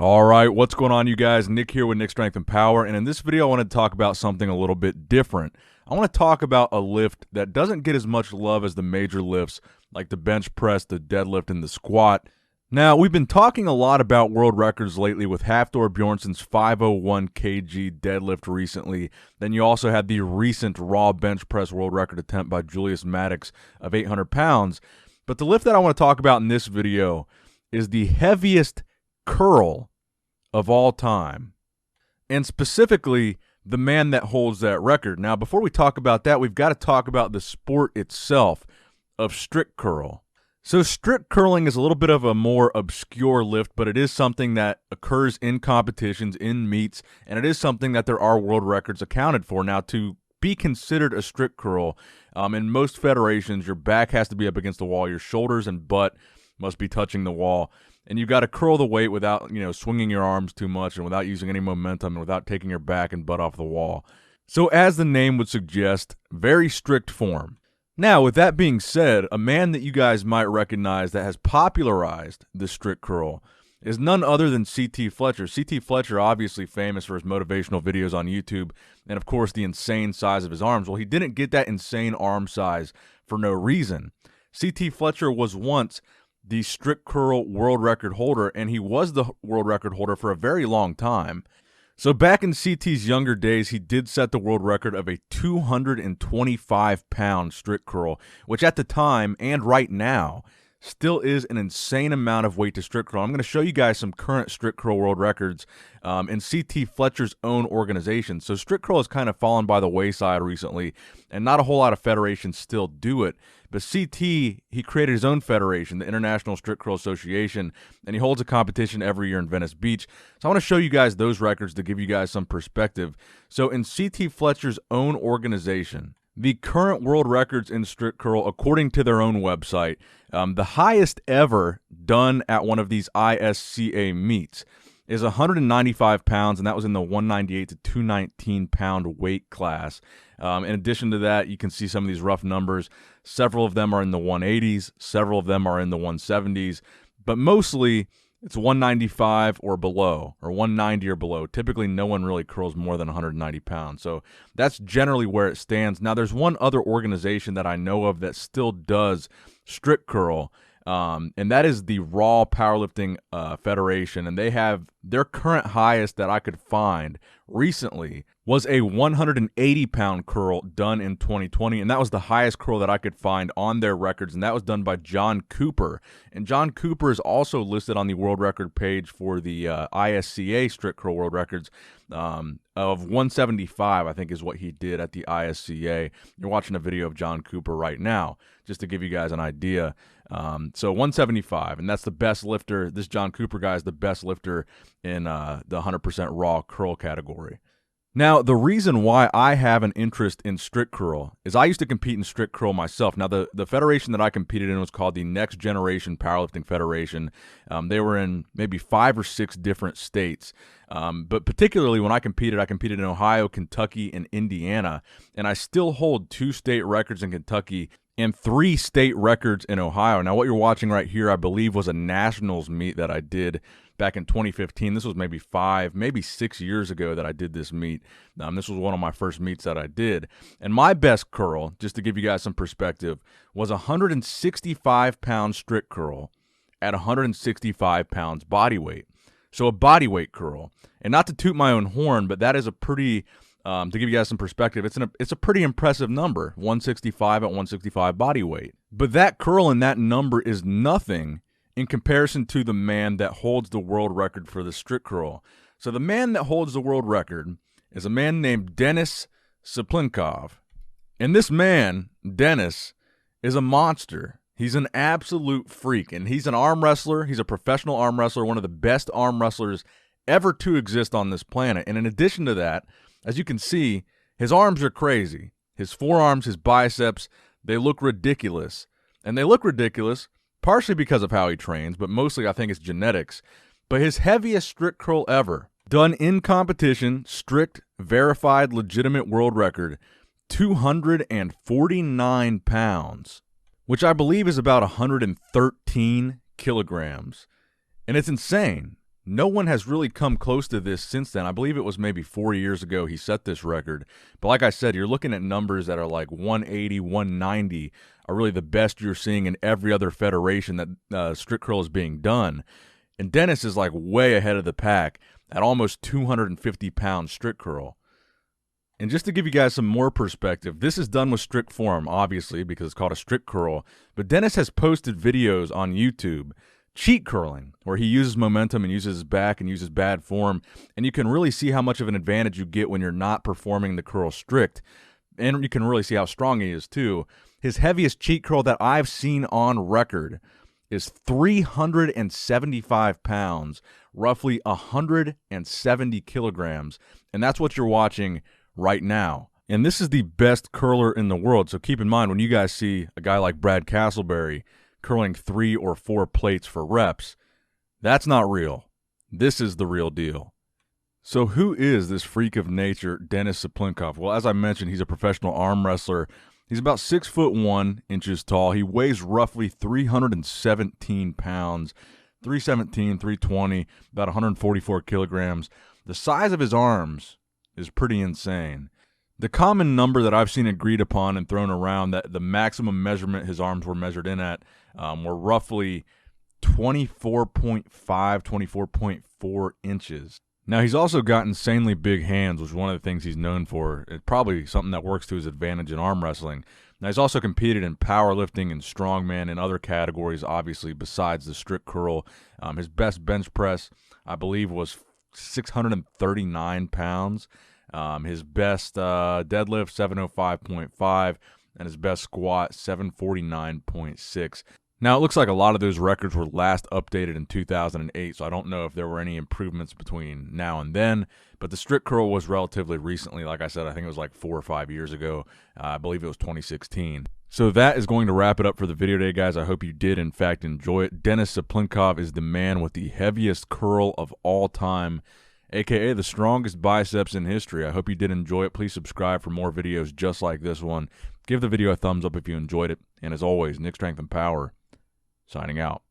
All right, what's going on, you guys? Nick here with Nick Strength and Power, and in this video I want to talk about something a little bit different. I want to talk about a lift that doesn't get as much love as the major lifts, like the bench press, the deadlift, and the squat. Now, we've been talking a lot about world records lately with Hafthor Bjornsson's 501 kg deadlift recently. Then you also had the recent raw bench press world record attempt by Julius Maddox of 800 pounds. But the lift that I want to talk about in this video is the heaviest curl of all time, and specifically the man that holds that record. Now, before we talk about that, we've got to talk about the sport itself of strict curl. So strict curling is a little bit of a more obscure lift, but it is something that occurs in competitions, in meets, and it is something that there are world records accounted for. Now, to be considered a strict curl, in most federations, your back has to be up against the wall, your shoulders and butt must be touching the wall, and you've got to curl the weight without, swinging your arms too much and without using any momentum and without taking your back and butt off the wall. So as the name would suggest, very strict form. Now, with that being said, a man that you guys might recognize that has popularized the strict curl is none other than C.T. Fletcher. C.T. Fletcher, obviously famous for his motivational videos on YouTube and, of course, the insane size of his arms. Well, he didn't get that insane arm size for no reason. C.T. Fletcher was once the strict curl world record holder, and he was the world record holder for a very long time. So back in CT's younger days, he did set the world record of a 225-pound strict curl, which at the time and right now still is an insane amount of weight to strict curl. I'm going to show you guys some current strict curl world records in CT Fletcher's own organization. So strict curl has kind of fallen by the wayside recently, and not a whole lot of federations still do it. But CT, he created his own federation, the International Strict Curl Association, and he holds a competition every year in Venice Beach. So I want to show you guys those records to give you guys some perspective. So in CT Fletcher's own organization, the current world records in strict curl, according to their own website, the highest ever done at one of these ISCA meets is 195 pounds, and that was in the 198 to 219 pound weight class. In addition to that, you can see some of these rough numbers. Several of them are in the 180s, several of them are in the 170s, but mostly it's 195 or below, or 190 or below. Typically, no one really curls more than 190 pounds. So that's generally where it stands. Now, there's one other organization that I know of that still does strict curl, and that is the Raw Powerlifting Federation. And they have their current highest that I could find recently was a 180-pound curl done in 2020, and that was the highest curl that I could find on their records, and that was done by John Cooper. And John Cooper is also listed on the world record page for the ISCA strict curl world records of 175, I think is what he did at the ISCA. You're watching a video of John Cooper right now, just to give you guys an idea. So 175, and that's the best lifter. This John Cooper guy is the best lifter in the 100% raw curl category. Now, the reason why I have an interest in strict curl is I used to compete in strict curl myself. Now, the federation that I competed in was called the Next Generation Powerlifting Federation. They were in maybe 5 or 6 different states. But particularly when I competed in Ohio, Kentucky, and Indiana. And I still hold 2 state records in Kentucky and 3 state records in Ohio. Now, what you're watching right here, I believe, was a nationals meet that I did back in 2015. This was maybe 5, maybe 6 years ago that I did this meet. This was one of my first meets that I did. And my best curl, just to give you guys some perspective, was a 165-pound strict curl at 165 pounds body weight. So a body weight curl. And not to toot my own horn, but that is a pretty, to give you guys some perspective, it's a pretty impressive number, 165 at 165 body weight. But that curl and that number is nothing in comparison to the man that holds the world record for the strict curl. So the man that holds the world record is a man named Denis Saplinkov. And this man, Denis, is a monster. He's an absolute freak, and he's an arm wrestler. He's a professional arm wrestler, one of the best arm wrestlers ever to exist on this planet. And in addition to that, as you can see, his arms are crazy. His forearms, his biceps, they look ridiculous. And they look ridiculous partially because of how he trains, but mostly I think it's genetics. But his heaviest strict curl ever, done in competition, strict, verified, legitimate world record, 249 pounds, which I believe is about 113 kilograms. And it's insane. No one has really come close to this since then. I believe it was maybe 4 years ago he set this record. But like I said, you're looking at numbers that are like 180, 190 are really the best you're seeing in every other federation that strict curl is being done. And Dennis is like way ahead of the pack at almost 250 pounds strict curl. And just to give you guys some more perspective, this is done with strict form, obviously, because it's called a strict curl. But Dennis has posted videos on YouTube cheat curling, where he uses momentum and uses his back and uses bad form, and you can really see how much of an advantage you get when you're not performing the curl strict, and you can really see how strong he is too. His heaviest cheat curl that I've seen on record is 375 pounds, roughly 170 kilograms, and that's what you're watching right now. And this is the best curler in the world, so keep in mind when you guys see a guy like Brad Castleberry curling 3 or 4 plates for reps, that's not real. This is the real deal. So who is this freak of nature, Denis Cyplenkov? Well, as I mentioned, he's a professional arm wrestler. He's about 6'1" tall. He weighs roughly 317 pounds, 317, 320, about 144 kilograms. The size of his arms is pretty insane. The common number that I've seen agreed upon and thrown around, that the maximum measurement his arms were measured in at were roughly 24.5, 24.4 inches. Now, he's also got insanely big hands, which is one of the things he's known for. It's probably something that works to his advantage in arm wrestling. Now, he's also competed in powerlifting and strongman and other categories, obviously, besides the strict curl. His best bench press, I believe, was 639 pounds. His best deadlift, 705.5, and his best squat, 749.6. Now, it looks like a lot of those records were last updated in 2008, so I don't know if there were any improvements between now and then, but the strict curl was relatively recently. Like I said, I think it was like 4 or 5 years ago. I believe it was 2016. So that is going to wrap it up for the video today, guys. I hope you did, in fact, enjoy it. Denis Cyplenkov is the man with the heaviest curl of all time, aka the strongest biceps in history. I hope you did enjoy it. Please subscribe for more videos just like this one. Give the video a thumbs up if you enjoyed it. And as always, Nick Strength and Power, signing out.